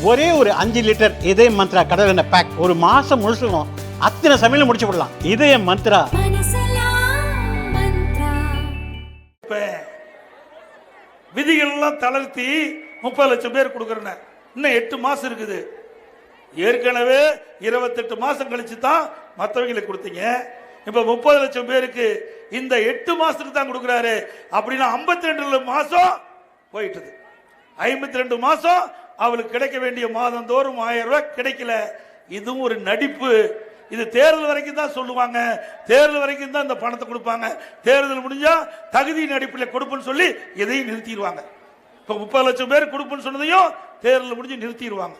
ஒரே ஒரு 5 லிட்டர் இதய மந்த்ரா கடல் எண்ணெய் பேக் ஒரு மாசம் முழுசுக்கும் அத்தனை சமையல முடிச்சு விடலாம். இதய மந்த்ரா. விதிகள் எல்லாம் தளர்த்தி 30 லட்சம் பேர் கொடுக்கறேன். இன்னும் 8 மாசம் இருக்குது. ஏற்கனவே 28 மாசம் கழிச்சு தான் மற்றவங்களுக்கு கொடுத்தீங்க. இப்ப 30 லட்சம் பேருக்கு இந்த 8 மாசத்துக்கு தான் கொடுக்கிறாரு. அப்படின்னா 52 மாசம் போயிட்டது. 52 மாசம் அவளுக்கு கிடைக்க வேண்டிய மாதம் தோறும் 1000 ரூபாய் கிடைக்கல. இதுவும் ஒரு நடிப்பு. இது தேர்தல் வரைக்கும் தான் சொல்லுவாங்க. தேர்தல் வரைக்கும் தான் இந்த பணத்தை கொடுப்பாங்க. தேர்தல் முடிஞ்சா தகுதியின் அடிப்படையில் கொடுப்புன்னு சொல்லி இதையும் நிறுத்திடுவாங்க. இப்ப 30 லட்சம் பேர் கொடுப்புன்னு சொன்னதையும் தேர்தல் முடிஞ்சு நிறுத்திடுவாங்க.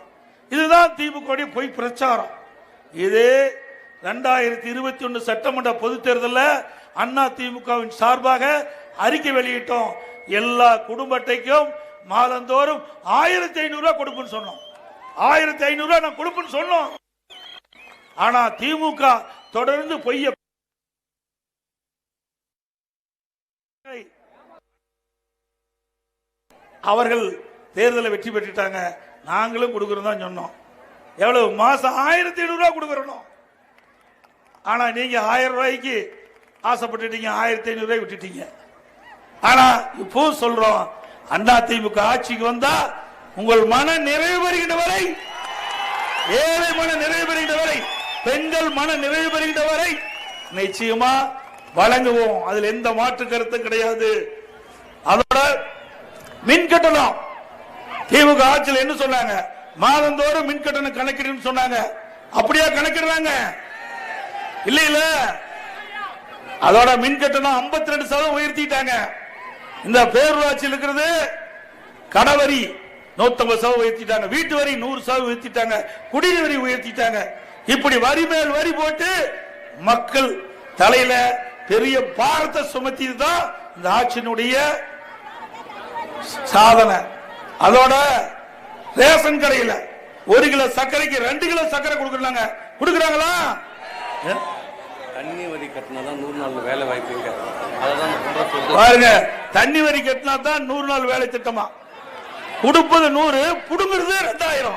இதுதான் திமுக பொய் பிரச்சாரம். இதே 2021 சட்டமன்ற பொதுத் தேர்தலில் அண்ணா திமுகவின் சார்பாக அறிக்கை வெளியிட்டோம். எல்லா குடும்ப அட்டைக்கும் மாதந்தோறும் 1500 ரூபாய் கொடுப்புன்னு சொன்னோம். 1500 ரூபாய் நான் கொடுப்புன்னு சொன்னோம். ஆனா திமுக தொடர்ந்து பொய்ய அவர்கள் தேர்தலை வெற்றி பெற்றுட்டாங்க. நாங்களும் கொடுக்கிறோம் தான் சொன்னோம். எவ்வளவு மாசம் 1500 ரூபாய் கொடுக்கறோம். ஆனா நீங்க 1000 ரூபாய்க்கு ஆசைப்பட்டுட்டீங்க, 1500 ரூபாய் விட்டுட்டீங்க. ஆனா இப்போ சொல்றோம், அண்ணா திமுக ஆட்சிக்கு வந்தா உங்கள் மன நிறைவு பெறுகின்ற வரை, ஏழை மன நிறைவு பெறுகின்ற வரை, பெண்கள் மன நிறைவு பெறுகின்ற வரை நிச்சயமா வழங்குவோம். அதில் எந்த மாற்று கருத்தும் கிடையாது. அதோட மின் கட்டணம் திமுக ஆட்சியில் என்ன சொன்னாங்க? மாதந்தோறும் மின் கட்டணம் கணக்கிடுன்னு சொன்னாங்க. அப்படியா கணக்கிடுறாங்க? இல்ல இல்ல. அதோட மின் கட்டணம் 52% உயர்த்திட்டாங்க. இந்த பேரூராட்சியில் இருக்கிறது கடவரி 150% உயர்த்திட்டாங்க. வீட்டு வரி 100% உயர்த்திட்டாங்க. குடிநீர் வரி உயர்த்திட்டாங்க. இப்படி வரி மேல் வரி போட்டு மக்கள் தலையில பெரிய பாரத்தை சுமத்தி தான் இந்த ஆட்சியினுடைய சாதனை. அதோட ரேஷன் கடையில் 1 கிலோ சர்க்கரைக்கு 2 கிலோ சர்க்கரை கொடுக்கறாங்க. கொடுக்கறாங்களா? தண்ணி வரி கட்டினா தான் 100 நாள் வேலை வாய்ப்புங்க. பாருங்க, தண்ணி வரி கட்டினா தான் 100 நாள் வேலை திட்டமா. கொடுப்பது 100, புடுங்கிறது 2000.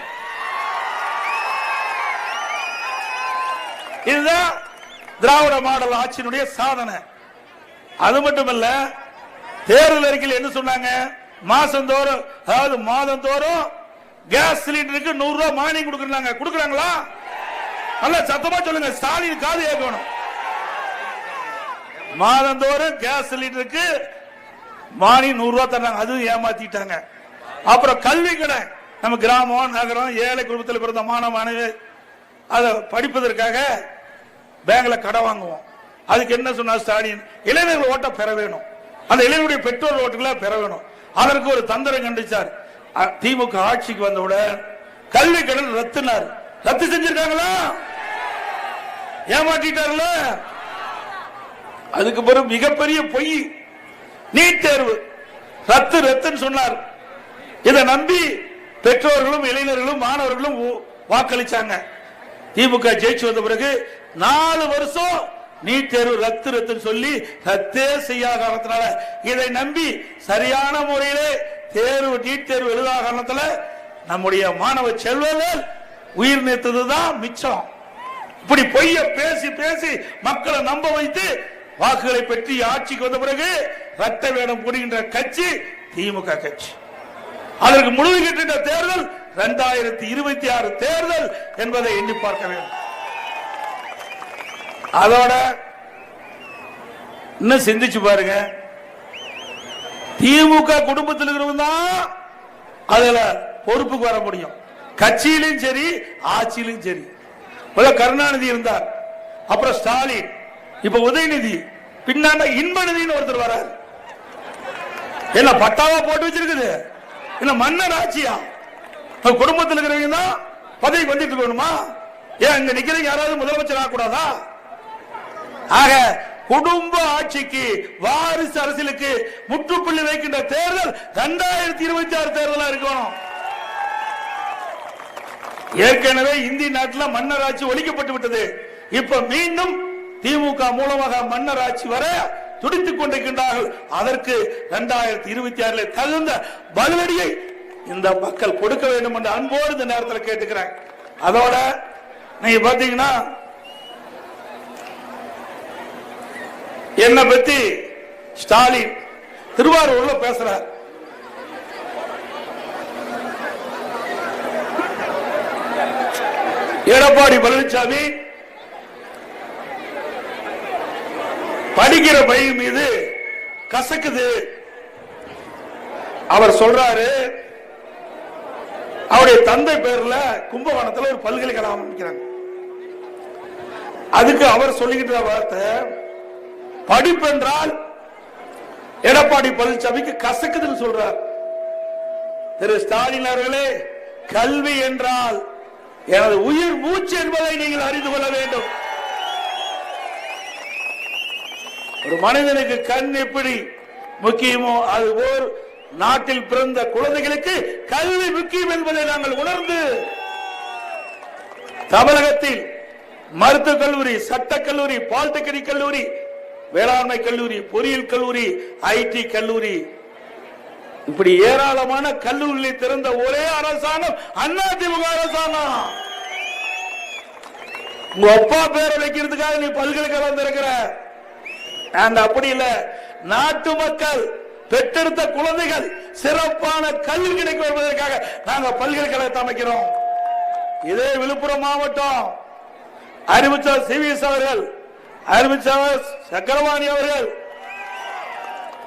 இதுதான் திராவிட மாடல் ஆட்சியினுடைய சாதனை. அது மட்டுமல்ல, தேர்தல் அறிக்கையில் என்ன சொன்னாங்க? மாசந்தோறும், அதாவது மாதந்தோறும் கேஸ் சிலிண்டருக்கு 100 ரூபாய் மானியம் கொடுக்கறாங்க. கொடுக்கறாங்களா? அல்ல, சத்தமா சொல்லுங்க. ஸ்டாலின் காது கேட்கணும். மாதந்தோறும் கேஸ் சிலிண்டருக்கு மானியம் 100 ரூபாய் தர்றாங்க. அதுவும் ஏமாத்திட்டாங்க. அப்புறம் கல்வி கடன், நம்ம கிராமம் நகரம் ஏழை குடும்பத்தில் பிறந்த மாணவ மாணவி அதை படிப்பதற்காக பேங்க்ல கடன் வாங்குவோம். அதுக்கு என்ன சொன்னார் ஸ்டாலின்? இளைஞர்கள் ஓட்ட பெற வேணும், அந்த இளைஞருடைய பெற்றோர் ஓட்டுகளை பெற வேணும். அதற்கு ஒரு தந்திரம் கண்டிச்சார். திமுக ஆட்சிக்கு வந்தவுடன் கல்வி கடன் ரத்துனார். ரத்து செஞ்சிருக்காங்களா? ஏமாற்றிட்டார்ல. அதுக்கு பிறகு மிகப்பெரிய பொய், நீட் தேர்வு ரத்து ரத்துன்னு சொன்னார். இதை நம்பி பெற்றோர்களும் இளைஞர்களும் மாணவர்களும் வாக்களிச்சாங்க. திமுக ஜெயிச்சு வந்த பிறகு 4 வருஷம் நீட் தேர்வு ரத்து ரத்துன்னு சொல்லி ரத்தே செய்யாத காரணத்தினால, இதை நம்பி சரியான முறையிலே தேர்வு நீட் தேர்வு எழுதாத காரணத்துல நம்முடைய மாணவ செல்வங்கள் உயிர் நீத்ததுதான் மிச்சம். இப்படி பொய்ய பேசி பேசி மக்களை நம்ப வைத்து வாக்குகளை பெற்று ஆட்சிக்கு வந்த பிறகு ரத்த வேடம் புரிகின்ற கட்சி திமுக கட்சி. அதற்கு முடிவு கட்டின தேர்தல் 2026 தேர்தல் என்பதை எண்ணி பார்க்க வேண்டும். அதோட இன்னும் சிந்திச்சு பாருங்க, திமுக குடும்பத்தில் இருக்கிறவங்க தான் அதுல பொறுப்புக்கு வர முடியும். கட்சியிலும் சரி, ஆட்சியிலும் சரி. கருணாநிதி இருந்தார், அப்புறம் ஸ்டாலின், இப்ப உதயநிதி, பின்னாண்ட இன்பநிதினு ஒருத்தர் வரார். என்ன பட்டாவா போட்டு வச்சிருக்குது? இல்ல மன்னர் ஆட்சியா? குடும்பத்தில் இருக்கிறவங்க தான் பதவிக்கு வந்துட்டு இருக்கணுமா? ஏன் இங்க நிக்கிறீங்க? யாராவது முதலமைச்சர் ஆகக்கூடாதா? ஆக குடும்ப ஆட்சிக்கு, வாரிசு அரசியலுக்கு முற்றுப்புள்ளி வைக்கின்ற தேர்தல் 2026 தேர்தலா இருக்கணும். ஏற்கனவே இந்திய நாட்டில் மன்னர் ஆட்சி ஒழிக்கப்பட்டு விட்டது. இப்ப மீண்டும் திமுக மூலமாக மன்னர் ஆட்சி வர துடித்துக் கொண்டிருக்கின்றார்கள். அதற்கு 2026 தகுந்த பதிலடியை இந்த மக்கள் கொடுக்க வேண்டும் என்ற அன்போடு இந்த நேரத்தில் கேட்டுக்கிறேன். அதோட நீங்க பாத்தீங்கன்னா என்ன பத்தி ஸ்டாலின் திருவாரூர்ல பேசுறார். எடப்பாடி பழனிசாமி படிக்கிற பையன் மீது கசக்குது. அவர் சொல்றாரு, அவருடைய தந்தை பேர்ல கும்பகோணத்தில் ஒரு பல்கலைக்கழகம் அமைக்கிறாங்க. அதுக்கு அவர் சொல்லிக்கிட்ட வார்த்தை படிப்பு என்றால் எடப்பாடி பழனிசாமிக்கு கசக்குதுன்னு சொல்றார். திரு ஸ்டாலின் அவர்களே, கல்வி என்றால் எனது உயிர் மூச்சு என்பதை நீங்கள் அறிந்து கொள்ள வேண்டும். ஒரு மனிதனுக்கு கண் எப்படி முக்கியமோ அதுபோல் நாட்டில் பிறந்த குழந்தைகளுக்கு கல்வி முக்கியம் என்பதை நாங்கள் உணர்ந்து தமிழகத்தில் மருத்துவக் கல்லூரி, சட்டக் கல்லூரி, பாலிடெக்னிக் கல்லூரி, வேளாண்மை கல்லூரி, பொறியியல் கல்லூரி, ஐடி கல்லூரி, இப்படி ஏராளமான கல்லூரிகளை திறந்த ஒரே அரசாங்கம் அதிமுக அரசாங்கம். உங்க அப்பா பேரை வைக்கிறதுக்காக நீ பல்கலைக்கழகம் திறக்கிற, அப்படி இல்ல. நாட்டு மக்கள் பெற்றெடுத்த குழந்தைகள் சிறப்பான கல்வி கிடைக்கும் என்பதற்காக நாங்க பல்கலைக்கழகத்தை அமைக்கிறோம். இதே விழுப்புரம் மாவட்டம் அறிவிச்சார் சிவிஎஸ் அவர்கள், அறிவிச்சார் சக்கரவாணி அவர்கள்,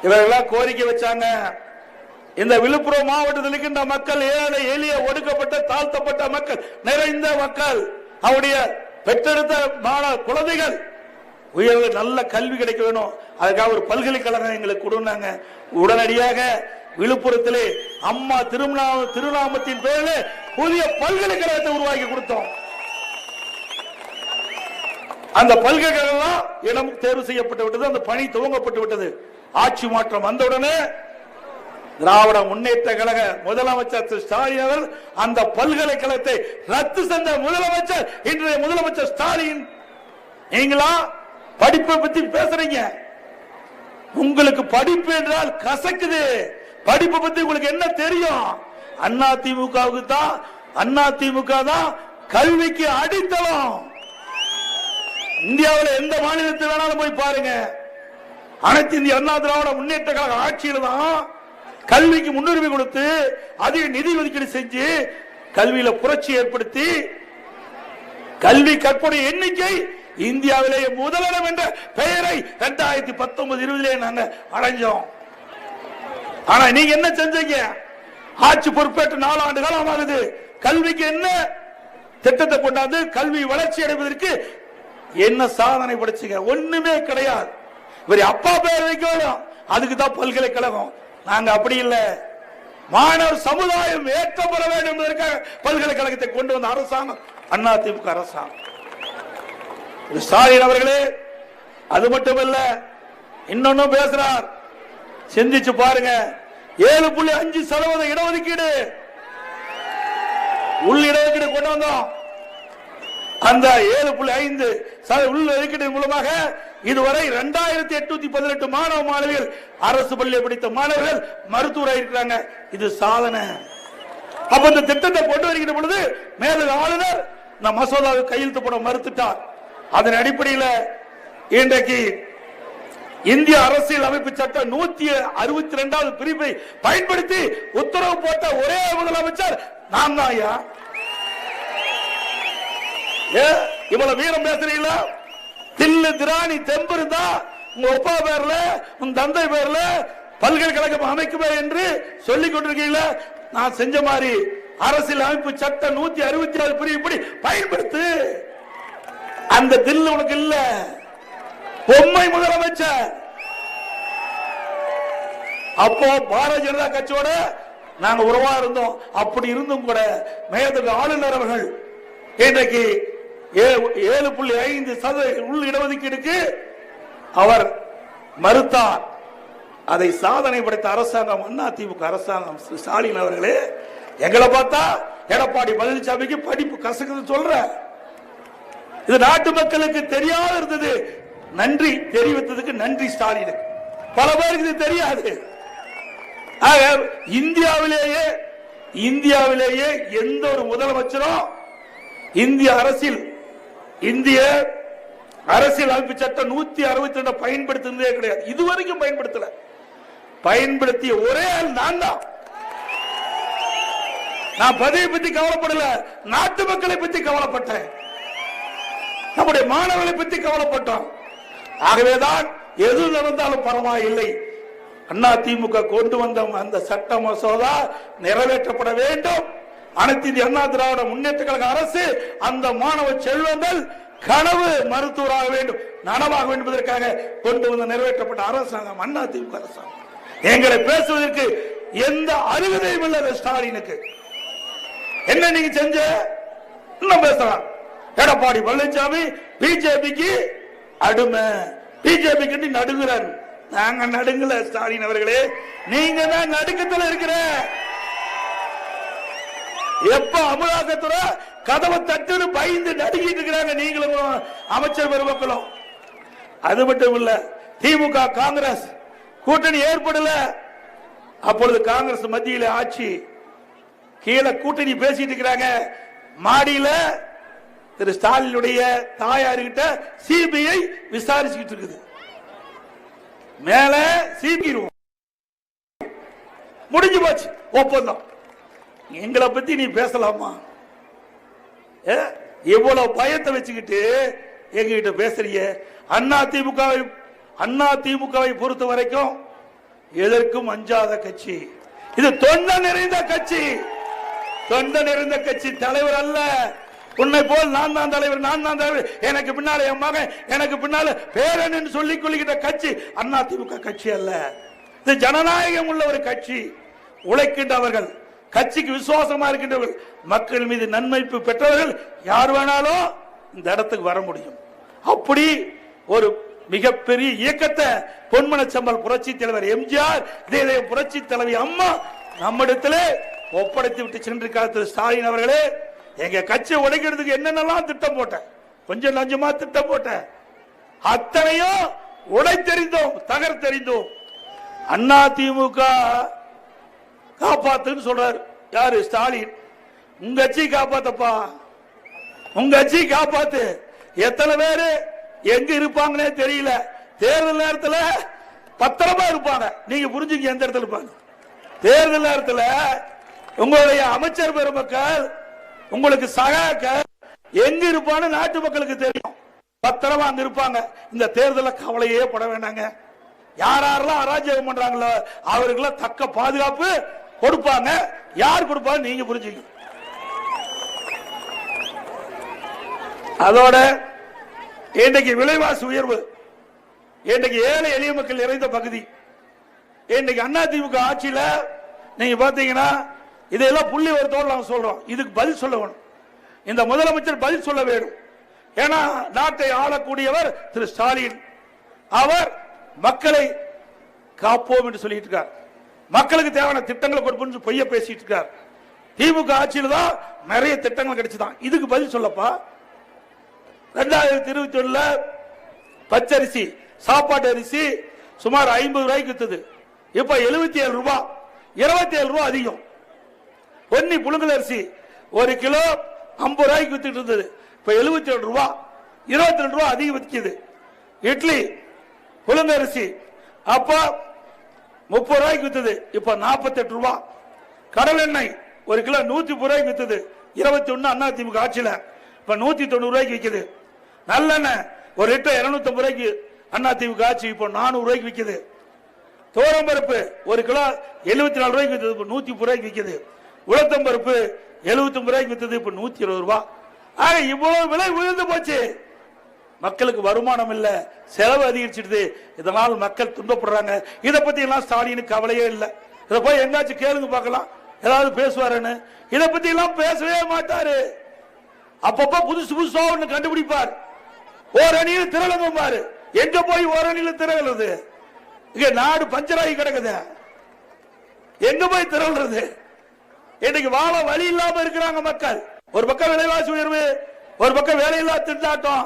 இவர்களாம் கோரிக்கை வச்சாங்க. இந்த விழுப்புரம் மாவட்டத்தில் இருக்கின்ற மக்கள் ஏழை எளிய ஒடுக்கப்பட்ட தாழ்த்தப்பட்ட மக்கள் நிறைந்த மக்கள், அவருடைய பெற்றெடுத்த குழந்தைகள் உயர்வு நல்ல கல்வி கிடைக்க வேணும். அதுக்காக ஒரு பல்கலைக்கழகம் எங்களுக்கு கொடுனாங்க. உடனடியாக விழுப்புரத்திலே அம்மா திருநாமத்தின் பேரில் புதிய பல்கலைக்கழகத்தை உருவாக்கி கொடுத்தோம். அந்த பல்கலைக்கழகம் இடம் தேர்வு செய்யப்பட்டு விட்டது, அந்த பணி துவங்கப்பட்டு விட்டது. ஆட்சி மாற்றம் வந்தவுடனே திராவிட முன்னேற்ற கழக முதலமைச்சர் திரு ஸ்டாலின் அவர்கள் அந்த பல்கலைக்கழகத்தை ரத்து செஞ்ச முதலமைச்சர் இன்றைய முதலமைச்சர் ஸ்டாலின். நீங்களா படிப்பை பத்தி பேசுறீங்க, உங்களுக்கு படிப்பு என்றால் கசக்குது. படிப்பை பத்தி உங்களுக்கு என்ன தெரியும்? அதிமுகவுக்கு தான், அதிமுக தான் கல்விக்கு அடித்தளம். இந்தியாவில் எந்த மாநிலத்தில் வேணாலும் போய் பாருங்க, அனைத்து இந்திய அண்ணா திராவிட முன்னேற்ற கழக ஆட்சியில் தான் கல்விக்கு முன்னுரிமை கொடுத்து அதிக நிதி ஒதுக்கீடு செஞ்சு கல்வியில புரட்சி ஏற்படுத்தி கல்வி கற்புடைய எண்ணிக்கை இந்தியாவிலேயே முதலிடம் என்ற பெயரை 2019-20 நாங்க அடைஞ்சோம். ஆனா நீங்க என்ன செஞ்சீங்க? ஆட்சி பொறுப்பேற்று 4 ஆண்டு காலம் ஆகுது. கல்விக்கு என்ன திட்டத்தை கொண்டாந்து கல்வி வளர்ச்சி அடைவதற்கு என்ன சாதனை படைச்சீங்க? ஒண்ணுமே கிடையாது. இவர் அப்பா பேர் வைக்கணும், அதுக்கு தான் பல்கலைக்கழகம். நாங்க அப்படி இல்ல, மாணவர் சமுதாயம் ஏற்றப்பட வேண்டும் என்பதற்காக பல்கலைக்கழகத்தை கொண்டு வந்த அரசாங்கம் அதிமுக அரசாங்கம். ஸ்டாலின் அவர்களே, அது மட்டுமல்ல, இன்னொன்னும் பேசுறார், சிந்திச்சு பாருங்க. 7.5% இடஒதுக்கீடு, உள் இடஒதுக்கீடு கொண்டு வந்தோம். அந்த 7.5% உள் ஒதுக்கீடு மூலமாக இதுவரை 2818 மாணவ மாணவிகள் அரசு பள்ளியை படித்த மாணவர்கள் மருத்துவராக இருக்கிறாங்க. இது சாதனை. அப்ப இந்த திட்டத்தை கொண்டு வருகிற பொழுது மேலக ஆளுநர் இந்த மசோதாவை கையெழுத்து போட மறுத்துட்டார். அதன் அடிப்படையில் இன்றைக்கு இந்திய அரசியல் அமைப்பு சட்டம் 162வது பிரிவை பயன்படுத்தி உத்தரவு போட்ட ஒரே முதலமைச்சர் நான் தான். ஐயா, இவ்வளவு வீரம் பேசுறீங்களா? தில்லு திராணி தெம்பு இருந்தா உங்க அப்பா பேர்ல உங்க தந்தை பேர்ல பல்கலைக்கழகம் அமைக்குமே என்று சொல்லிக் கொண்டிருக்கீங்களா? நான் செஞ்ச மாதிரி அரசியல் அமைப்பு சட்டம் 166 பிரிவு பயன்படுத்து. அந்த தில்லு உனக்கு இல்ல, பொம்மை முதலமைச்சர். அப்போ பாரதிய ஜனதா கட்சியோட நாங்க உறவா இருந்தோம். அப்படி இருந்தும் கூட மேதகு ஆளுநர் அவர்கள் இன்றைக்கு 7.5% உள் இடஒதுக்கீடுக்கு அவர் மறுத்தார். அதை சாதனை படைத்த அரசாங்கம் அதிமுக அரசாங்கம். ஸ்டாலின் அவர்களே, எங்களை பார்த்தா எடப்பாடி பழனிசாமிக்கு படிப்பு கசக்குன்னு சொல்ற, இது நாட்டு மக்களுக்கு தெரியாத இருந்தது. நன்றி தெரிவித்ததுக்கு நன்றி ஸ்டாலின். பல பேருக்கு இது தெரியாது. இந்தியாவிலேயே இந்தியாவிலேயே எந்த ஒரு முதலமைச்சரும் இந்திய அரசியல் அமைப்பு சட்டம் 162 பயன்படுத்தினதே கிடையாது. இதுவரைக்கும் பயன்படுத்தல. பயன்படுத்திய ஒரே ஆள் நான் தான். நான் பதவியை பத்தி கவலைப்படல, நாட்டு மக்களை பத்தி கவலைப்பட்டேன், நம்முடைய மாணவர்களை பத்தி கவலைப்பட்டோம். ஆகவேதான் எது நடந்தாலும் பரவாயில்லை, அதிமுக கொண்டு வந்த அந்த சட்ட மசோதா நிறைவேற்றப்பட வேண்டும். அனைத்து இந்திய அண்ணா திராவிட முன்னேற்ற கழக அரசு அந்த மாணவ செல்வங்கள் கனவு மருத்துவராக வேண்டும், நனவாக வேண்டும் என்பதற்காக கொண்டு வந்து நிறைவேற்றப்பட்ட அரசாங்கம் அதிமுக அரசாங்கம். எங்களை பேசுவதற்கு எந்த அருகதையும் இல்லை ஸ்டாலினுக்கு. என்ன நீங்க செஞ்ச இன்னும் பேசலாம். எடப்பாடி பழனிசாமி பிஜேபிக்கு அடிமை, பிஜேபிக்கு நடுங்குறாரு. நாங்க நடுங்கல ஸ்டாலின் அவர்களே, நீங்க தான் நடுக்கத்தில் இருக்கிற. எப்ப அமலாக்கத்துறை கதவை தட்டு பயந்து நடுங்கிட்டு இருக்கிறாங்க நீங்களும் அமைச்சர் பெருமக்களும். அது மட்டும் இல்ல, திமுக காங்கிரஸ் கூட்டணி ஏற்படல. அப்பொழுது காங்கிரஸ் மத்தியில ஆட்சி, கீழே கூட்டணி பேசிட்டு இருக்கிறாங்க. மாடியில திரு ஸ்டாலினுடைய தாயாருகிட்ட சிபிஐ விசாரிச்சுக்கிட்டு இருக்குது. மேல சிபிஐ முடிஞ்சு போச்சு ஒப்பந்தம். எங்களை பத்தி நீ பேசலாமா? எவ்வளவு பயத்தை வச்சுக்கிட்டு எங்ககிட்ட பேசுறீங்க? அதிமுகவை பொறுத்த வரைக்கும் எதற்கும் அஞ்சாத கட்சி இது. தொண்டை நிறைந்த கட்சி, தொண்டை நிறைந்த கட்சி. தலைவர் அல்ல. உன்னை போல் நான் தான் தலைவர், நான் தான் தலைவர், எனக்கு பின்னால என் மகன், எனக்கு பின்னால பேரன் என்று சொல்லிக் கொள்கின்ற கட்சி அதிமுக கட்சி அல்ல. இது ஜனநாயகம் உள்ள ஒரு கட்சி. உழைக்கின்றவர்கள், கட்சிக்கு விசுவாசமா இருக்கின்றவர்கள், மக்கள் மீது நன்மைப்பு பெற்றவர்கள் யார் வேணாலும் இந்த இடத்துக்கு வர முடியும். அப்படி ஒரு மிகப்பெரிய இயக்கத்தை பொன்மனச்சம்பல் புரட்சி தலைவர் எம்ஜிஆர், இதே புரட்சி தலைவி அம்மா நம்மிடத்திலே ஒப்படைத்து விட்டு சென்று காலத்தில் ஸ்டாலின் அவர்களே, எங்க கட்சியை உடைக்கிறதுக்கு என்னென்னலாம் திட்டம் போட்டேன், கொஞ்சம் லஞ்சமா திட்டம் போட்டேன், அத்தனையும் உடைத்தெறிந்தோம், தகர்த்தெறிந்தோம். அதிமுக காப்பாத்துன்னு சொல்றாரு யாரு? ஸ்டாலின். உங்க கட்சி காப்பாத்தப்பா, உங்க கட்சி காப்பாத்து. எத்தனை பேரு எங்க இருப்பாங்கன்னே தெரியல. தேர்தல் நேரத்தில் பத்திரமா இருப்பாங்க. நீங்க புரிஞ்சுங்க எந்த இடத்துல இருப்பாங்க. தேர்தல் நேரத்தில் உங்களுடைய அமைச்சர் பெருமக்கள், உங்களுக்கு சகாக்க எங்க இருப்பான்னு நாட்டு மக்களுக்கு தெரியும். பத்திரமா அங்க இருப்பாங்க. இந்த தேர்தலில் கவலையே பட வேண்டாங்க. யாரெல்லாம் அராஜகம் பண்றாங்களோ அவர்களுக்கு தக்க பாதுகாப்பு கொடுப்பாங்க. யார் கொடுப்பாங்க நீங்க புரிஞ்சுங்க. அதோட இன்றைக்கு விலைவாசி உயர்வு, இன்றைக்கு ஏழை எளிய மக்கள் நிறைந்த பகுதி. இன்றைக்கு அதிமுக ஆட்சியில நீங்க பாத்தீங்கன்னா இதெல்லாம் புள்ளி ஒருத்தோடு நாங்க சொல்றோம். இதுக்கு பதில் சொல்ல வேணும். இந்த முதலமைச்சர் பதில் சொல்ல வேண்டும். ஏன்னா நாட்டை ஆளக்கூடியவர் திரு ஸ்டாலின். அவர் மக்களை காப்போம் என்று சொல்லிட்டு இருக்கார். மக்களுக்கு தேவையான திட்டங்களை கொடுப்போம் பொய்ய பேசிட்டு இருக்கார். திமுக ஆட்சியில் தான் நிறைய திட்டங்கள் கிடைச்சுதான். இதுக்கு பதில் சொல்லப்பா. 2021 பச்சரிசி, சாப்பாட்டு அரிசி சுமார் 50 ரூபாய்க்கு வித்தது. இப்ப 77 ரூபாய், 27 ரூபாய் அதிகம். பொன்னி புழுங்கல் அரிசி 1 கிலோ 50 ரூபாய்க்கு வித்துட்டு இருந்தது. இப்ப 77 ரூபாய், 22 ரூபாய் அதிகம் விற்கிது. இட்லி புழுங்க அரிசி அப்ப 30 ரூபாய்க்கு வித்தது. இப்ப 48 ரூபாய். கடல் எண்ணெய் 1 கிலோ 130 ரூபாய்க்கு வித்தது. 21 அதிமுக ஆட்சியில இப்ப 190 ரூபாய்க்கு விற்குது. நல்லெண்ணெய் 1 லிட்டர் 250 ரூபாய்க்கு அதிமுக ஆட்சி இப்ப 400 ரூபாய்க்கு விற்குது. தோரம்பருப்பு 1 கிலோ 74 ரூபாய்க்கு வித்தது. இப்ப 130 ரூபாய்க்கு விற்குது. உளுத்தம்பருப்பு 79 ரூபாய்க்கு வித்தது. இப்ப 120 ரூபாய். ஆக இவ்வளவு விலை உயர்ந்து போச்சு. மக்களுக்கு வருமானம் இல்ல, செலவு அதிகரிச்சிடுது. இதனால் மக்கள் துன்பப்படுறாங்க. இதை பத்தி எல்லாம் ஸ்டாலினுக்கு கவலையே இல்லை. இதை போய் எங்காச்சும் கேளுங்க பார்க்கலாம், ஏதாவது பேசுவாருன்னு. இதை பத்தி எல்லாம் பேசவே மாட்டாரு. அப்பப்ப புதுசு புதுசா ஒண்ணு கண்டுபிடிப்பார். ஓரணியில் திரளுங்க பாரு. எங்க போய் ஓரணியில் திரளுறது? இங்க நாடு பஞ்சராகி கிடக்குது. எங்க போய் திரள்றது? இன்னைக்கு வாழ வழி இல்லாம இருக்கிறாங்க மக்கள். ஒரு பக்கம் விலைவாசி உயர்வு, ஒரு பக்கம் வேலையில்லா திண்டாட்டம்,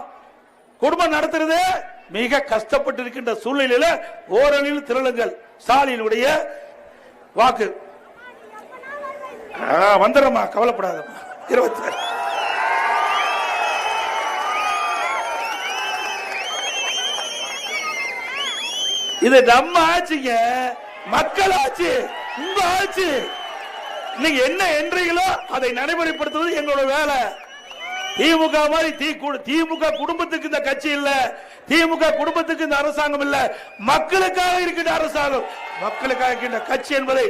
குடும்பம் நடத்துறது மிக கஷ்டப்பட்டு இருக்கின்ற சூழ்நிலையில ஓரணியில் திரளுங்கள். ஸ்டாலினுடைய வாக்கு. வந்துடுறமா, கவலைப்படாதம்மா. 26 இது நம்ம ஆட்சிங்க, மக்கள் ஆட்சி, உங்க ஆட்சி. நீங்க என்ன என்றீங்களோ அதை நடைமுறைப்படுத்துவது எங்களோட வேலை. திமுக மாதிரி திமுக குடும்பத்துக்கு இந்த கட்சி இல்ல, திமுக குடும்பத்துக்கு இந்த அரசாங்கம் இல்ல, மக்களுக்காக இருக்கின்ற அரசாங்கம், மக்களுக்காக இருக்கின்ற கட்சி என்பதை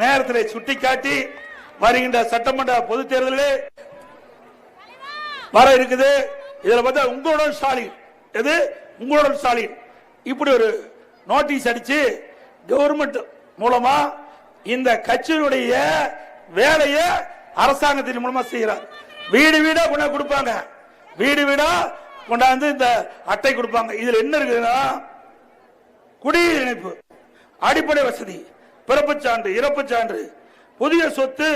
நேரத்தில் சுட்டிக்காட்டி வருகின்ற சட்டமன்ற பொதுத் தேர்தலிலே வர இருக்குது. இதுல பார்த்தா உங்களுடன் ஸ்டாலின், எது உங்களுடன் ஸ்டாலின் இப்படி ஒரு நோட்டீஸ் அடிச்சு கவர்மெண்ட் மூலமா இந்த கட்சியினுடைய வேலையை அரசாங்கத்தின் மூலமா செய்யறார். வீடு வீடா கொண்டாந்து கொடுப்பாங்க, வீடு வீடா கொண்டாந்து இந்த அட்டை கொடுப்பாங்க. இதுல என்ன இருக்குதுன்னா, குடிநீர் இணைப்பு, அடிப்படை வசதி, பிறப்புச் சான்று, இறப்புச் சான்று, புதிய சொத்து,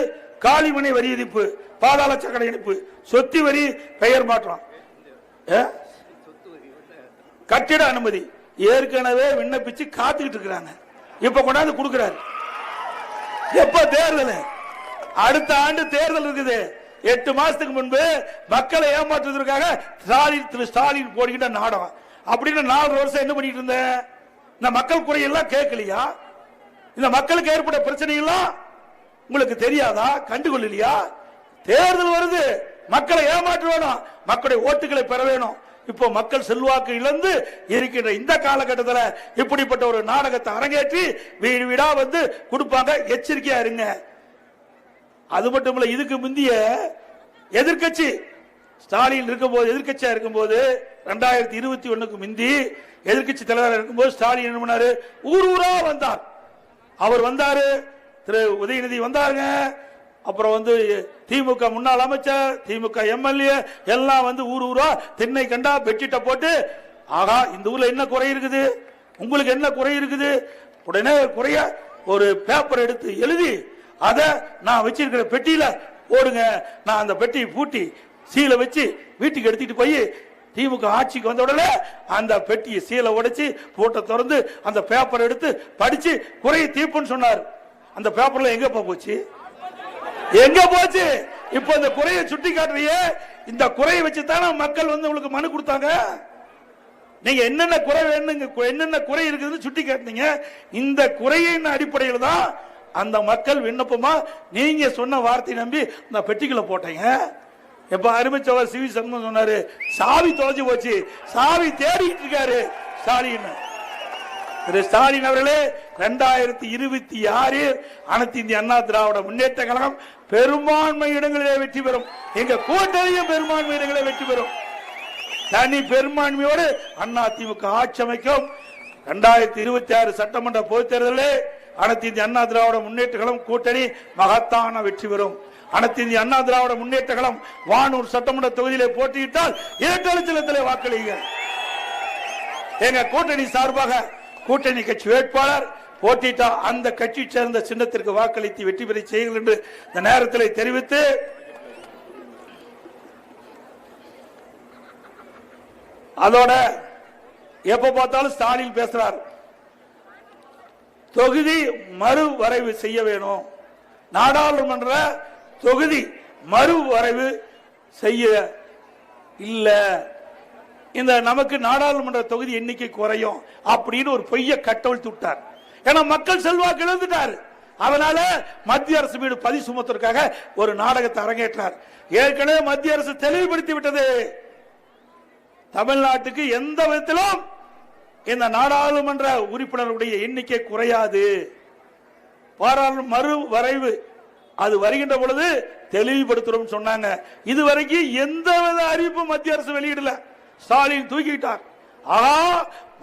காலிமனை வரி விதிப்பு, பாதாள சாக்கடை இணைப்பு, சொத்து வரி பெயர் மாற்றம், கட்டிட அனுமதி ஏற்கனவே விண்ணப்பிச்சு காத்துக்கிட்டு இருக்கிறாங்க. இப்ப கொண்டாந்து கொடுக்கிறாரு. எப்ப தேர்தல்? அடுத்த ஆண்டு தேர்தல் இருக்குது. 8 மாசத்துக்கு முன்பு மக்களை ஏமாற்றுவதற்காக திரு ஸ்டாலின் போடுகின்ற நாடகம். அப்படின்னு 4 வருஷம் என்ன பண்ணிட்டு இருந்த? இந்த மக்கள் குறையெல்லாம் கேட்கலையா? இந்த மக்களுக்கு ஏற்பட்ட பிரச்சனை எல்லாம் உங்களுக்கு தெரியாதா? கண்டுகொள்ளலையா? தேர்தல் வருது, மக்களை ஏமாற்ற வேணும், மக்களுடைய ஓட்டுகளை பெற வேணும். இப்போ மக்கள் செல்வாக்கு இழந்து இருக்கின்ற இந்த காலகட்டத்தில் இப்படிப்பட்ட ஒரு நாடகத்தை அரங்கேற்றி வீடு வீடா வந்து கொடுப்பாங்க. எச்சரிக்கையா இருங்க. அது மட்டும் இல்ல, இதுக்கு முந்தைய எதிர்கட்சி ஸ்டாலின் இருக்கும்போது, எதிர்கட்சியா இருக்கும்போது 2021க்கு முந்தி எதிர்கட்சி தலைவராக இருக்கும்போது ஸ்டாலின் என்ன பண்ணாரு? ஊர் ஊரா வந்தார். அவர் வந்தாரு, திரு உதயநிதி வந்தாருங்க, அப்புறம் வந்து திமுக முன்னாள் அமைச்சர், திமுக எம்எல்ஏ எல்லாம் வந்து ஊர் ஊரா திண்ணை கண்டா பெட்ஷீட்டை போட்டு, ஆகா இந்த ஊர்ல என்ன குறை இருக்குது, உங்களுக்கு என்ன குறை இருக்குது, உடனே குறைய ஒரு பேப்பர் எடுத்து எழுதி அதை நான் வச்சிருக்கிற பெட்டியில போடுங்க. நான் அந்த பெட்டியை பூட்டி சீலை வச்சு வீட்டுக்கு எடுத்துட்டு போய் திமுக ஆட்சிக்கு வந்த உடனே அந்த பெட்டியை சீலை உடைச்சு போட்ட திறந்து அந்த பேப்பர் எடுத்து படிச்சு குறையை தீர்ப்புன்னு சொன்னார். அந்த பேப்பர்ல எங்க போச்சு? எங்க போச்சு? இப்ப இந்த குறையை சுட்டி காட்டுறியே, இந்த குறையை வச்சுதானே மக்கள் வந்து உங்களுக்கு மனு கொடுத்தாங்க. நீங்க என்னென்ன குறை வேணுங்க, என்னென்ன குறை இருக்குதுன்னு சுட்டி காட்டினீங்க. இந்த குறையின் அடிப்படையில் தான் அந்த மக்கள் விண்ணப்பமா நீங்க சொன்ன வார்த்தை நம்பி இந்த பெட்டிக்குள்ள போட்டீங்க. எப்ப அருமைச்சவர் சிவி சண்முகம் சொன்னாரு, சாவி தொலைஞ்சு போச்சு, சாவி தேடிட்டு இருக்காரு ஸ்டாலின். திரு ஸ்டாலின் அவர்களே, 2026 அனைத்து இந்திய அண்ணா திராவிட முன்னேற்ற கழகம் பெரும்பான்மை இடங்களிலே வெற்றி பெறும். எங்க கூட்டணியும் பெரும்பான்மை இடங்களே வெற்றி பெறும். தனி பெரும்பான்மையோடு அண்ணா திமுக ஆட்சி அமைக்கும். 2026 சட்டமன்ற பொதுத் தேர்தலில் அனைத்து இந்திய அண்ணா திராவிட முன்னேற்ற கழகம் கூட்டணி மகத்தான வெற்றி பெறும். அனைத்து இந்திய அண்ணா திராவிட முன்னேற்ற கழகம் வானூர் சட்டமன்ற தொகுதியிலே போட்டியிட்டால் 2 லட்சத்திலே வாக்களிங்க. எங்க கூட்டணி சார்பாக கூட்டணி கட்சி வேட்பாளர் போட்டியிட்டா அந்த கட்சி சேர்ந்த சின்னத்திற்கு வாக்களித்து வெற்றி பெற செய்யுங்கள் என்று இந்த நேரத்தில் தெரிவித்து, அதோட எப்ப பார்த்தாலும் ஸ்டாலின் பேசுறார், தொகுதி மறுவரைவு செய்ய வேணும், நாடாளுமன்ற தொகுதி மறுவரைவு செய்ய இல்ல, இந்த நமக்கு நாடாளுமன்ற தொகுதி எண்ணிக்கை குறையும் அப்படின்னு ஒரு பொய்ய கட்டவிழ்த்து விட்டார். ஏன்னா மக்கள் செல்வாக்கு இழந்துட்டார். அதனால மத்திய அரசு மீது பழி சுமத்துவதற்காக ஒரு நாடகத்தை அரங்கேற்றார். ஏற்கனவே மத்திய அரசு தெளிவுபடுத்தி விட்டது, தமிழ்நாட்டுக்கு எந்த விதத்திலும் இந்த நாடாளுமன்ற உறுப்பினர்களுடைய எண்ணிக்கை குறையாது, பாராளுமன்ற மறுவரைவு அது வருகின்ற பொழுது தெளிவுபடுத்துறோம் சொன்னாங்க. இதுவரைக்கும் எந்தவித அறிவிப்பு மத்திய அரசு வெளியிடல. ஸ்டாலின் தூக்கிட்டார். ஆனா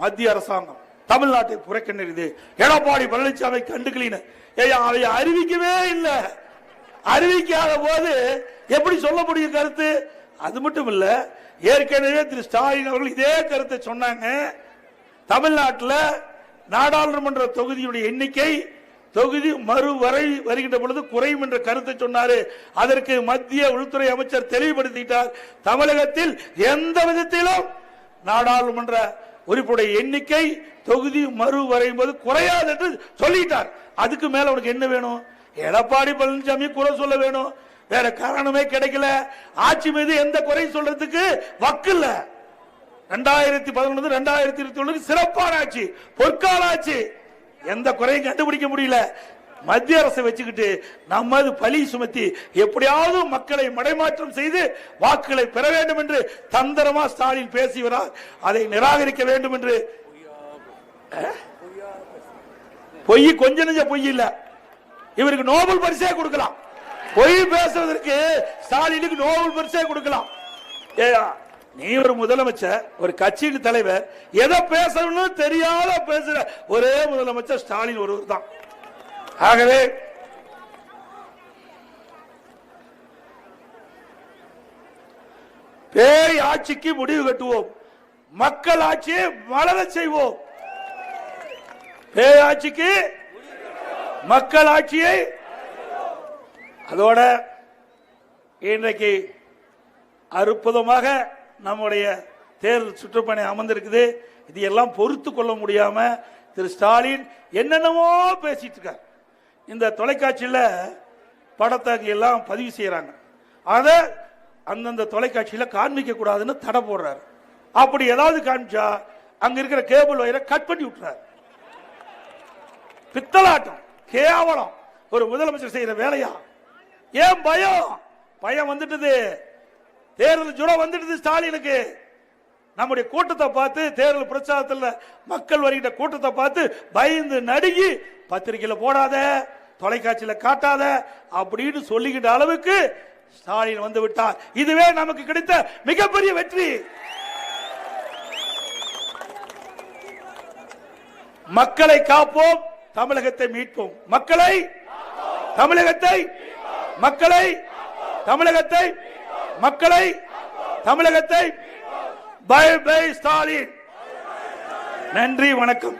மத்திய அரசாங்கம் தமிழ்நாட்டை புறக்கணிக்குது. எடப்பாடி பழனிசாமி கண்டுக்கலின்னு அதை அறிவிக்கவே இல்லை. அறிவிக்காத போது எப்படி சொல்ல முடியும் கருத்து? அது மட்டும் இல்ல, ஏற்கனவே திரு ஸ்டாலின் அவர்கள் இதே கருத்தை சொன்னாங்க. தமிழ்நாட்டில் நாடாளுமன்ற தொகுதியுடைய எண்ணிக்கை தொகுதி மறுவரை வருகின்ற பொழுது குறையும் என்ற கருத்தை சொன்னாரு. அதற்கு மத்திய உள்துறை அமைச்சர் தெளிவுபடுத்திட்டார். தமிழகத்தில் எந்த விதத்திலும் நாடாளுமன்ற உறுப்பினுடைய எண்ணிக்கை தொகுதி மறுவரையும் போது குறையாது என்று சொல்லிட்டார். அதுக்கு மேல உனக்கு என்ன வேணும்? எடப்பாடி பழனிசாமி குறை சொல்ல வேணும், வேற காரணமே கிடைக்கல. ஆட்சி மீது எந்த குறையும் சொல்றதுக்கு வக்கில்ல. 2011 2021 சிறப்பான ஆட்சி, பொற்கால ஆட்சி, எந்த குறையும் கண்டுபிடிக்க முடியல. மத்திய அரசை வச்சுக்கிட்டு நம்மது பழி சுமத்தி எப்படியாவது மக்களை மடைமாற்றம் செய்து வாக்குகளை பெற வேண்டும் என்று தந்திரமா ஸ்டாலின் பேசுகிறார். அதை நிராகரிக்க வேண்டும் என்று. பொய் கொஞ்ச நெஞ்ச பொய் இல்ல, இவருக்கு நோபல் பரிசே கொடுக்கலாம். பொய் பேசுவதற்கு ஸ்டாலினுக்கு நோபல் பரிசே கொடுக்கலாம். நீ ஒரு முதலமைச்சர், ஒரு கட்சியின் தலைவர், எதை பேசணும்னு தெரியாத பேசுற ஒரே முதலமைச்சர் ஸ்டாலின் ஒருவர் தான். ஆகவே பேய் ஆட்சிக்கு முடிவு கட்டுவோம், மக்கள் ஆட்சியை மலர செய்வோம். பேய் ஆட்சிக்கு மக்கள் ஆட்சியை. அதோட இன்றைக்கு அற்புதமாக நம்முடைய தேர்தல் சுற்றுப்பணி அமர்ந்திருக்குது. இது எல்லாம் பொறுத்து கொள்ள முடியாம திரு ஸ்டாலின் என்னென்னமோ பேசிட்டு இருக்கார். இந்த தொலைக்காட்சியில் படத்தை எல்லாம் பதிவு செய்யறாங்க, அதை அந்தந்த தொலைக்காட்சியில் காண்பிக்க கூடாதுன்னு தடை போடுறாரு. அப்படி ஏதாவது காமிச்சா அங்க இருக்கிற கேபிள் வயரை கட் பண்ணி விட்டுறாரு. பித்தலாட்டம், கேவலம். ஒரு முதலமைச்சர் செய்யற வேலையா? ஏன் பயம்? பயம் வந்துட்டது, தேர்தல் ஜுரம் வந்துட்டது ஸ்டாலினுக்கு. நம்முடைய கூட்டத்தை பார்த்து, தேர்தல் பிரச்சாரத்தில் மக்கள் வருகின்ற கூட்டத்தை பார்த்து பயந்து நடுங்கி பத்திரிகையில் போடாத, தொலைக்காட்சியில் காட்டாத அப்படின்னு சொல்லிக்கிட்ட அளவுக்கு ஸ்டாலின் வந்து விட்டார். இதுவே நமக்கு கிடைத்த மிகப்பெரிய வெற்றி. மக்களை காப்போம், தமிழகத்தை மீட்போம். மக்களை, தமிழகத்தை, மக்களை, தமிழகத்தை, மக்களை, தமிழகத்தை. Bye bye Stalin. நன்றி, வணக்கம்.